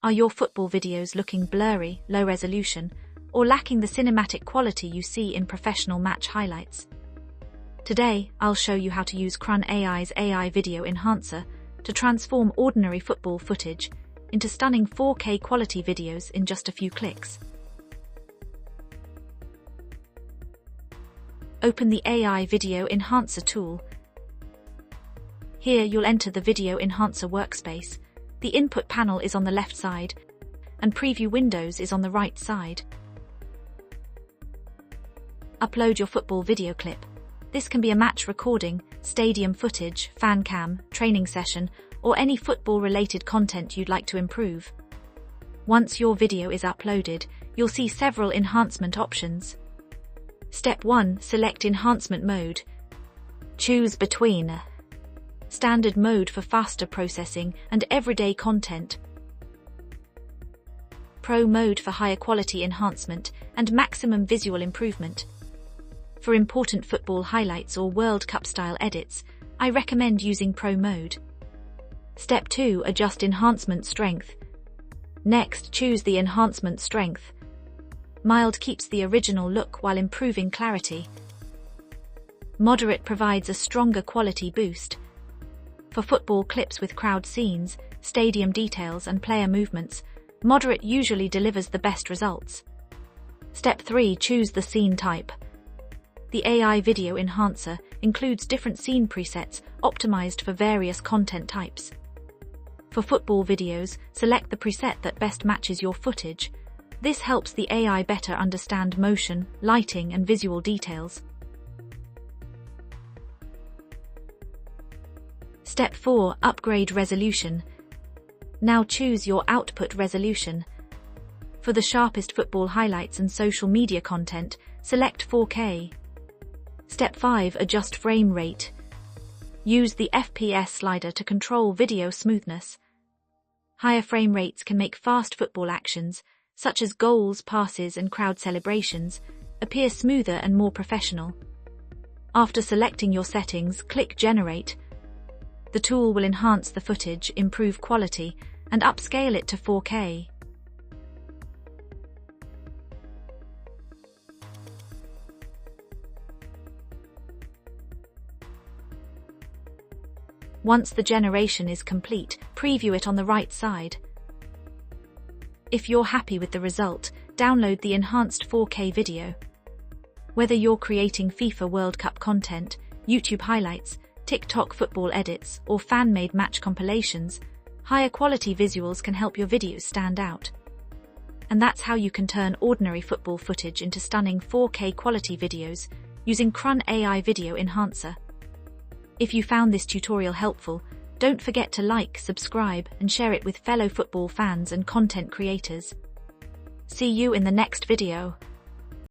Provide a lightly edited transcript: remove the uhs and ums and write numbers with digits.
Are your football videos looking blurry, low resolution, or lacking the cinematic quality you see in professional match highlights? Today, I'll show you how to use Crun AI's AI Video Enhancer to transform ordinary football footage into stunning 4K quality videos in just a few clicks. Open the AI Video Enhancer tool. Here you'll enter the Video Enhancer workspace. The input panel is on the left side, and Preview Windows is on the right side. Upload your football video clip. This can be a match recording, stadium footage, fan cam, training session, or any football-related content you'd like to improve. Once your video is uploaded, you'll see several enhancement options. Step 1. Select Enhancement Mode. Choose between Standard Mode for faster processing and everyday content, Pro Mode for higher quality enhancement and maximum visual improvement. For important football highlights or World Cup style edits, I recommend using Pro Mode. Step 2. Adjust Enhancement Strength. Next, choose the Enhancement Strength. Mild keeps the original look while improving clarity. Moderate provides a stronger quality boost. For football clips with crowd scenes, stadium details and player movements, moderate usually delivers the best results. Step 3. Choose the scene type. The AI Video Enhancer includes different scene presets optimized for various content types. For football videos, select the preset that best matches your footage. This helps the AI better understand motion, lighting, and visual details. Step 4. Upgrade resolution. Now choose your output resolution. For the sharpest football highlights and social media content, select 4K. Step 5. Adjust frame rate. Use the FPS slider to control video smoothness. Higher frame rates can make fast football actions, such as goals, passes, and crowd celebrations, appear smoother and more professional. After selecting your settings, click Generate. The tool will enhance the footage, improve quality, and upscale it to 4K. Once the generation is complete, preview it on the right side. If you're happy with the result, download the enhanced 4K video. Whether you're creating FIFA World Cup content, YouTube highlights, TikTok football edits, or fan-made match compilations, higher quality visuals can help your videos stand out. And that's how you can turn ordinary football footage into stunning 4K quality videos using Crun AI Video Enhancer. If you found this tutorial helpful, don't forget to like, subscribe, and share it with fellow football fans and content creators. See you in the next video.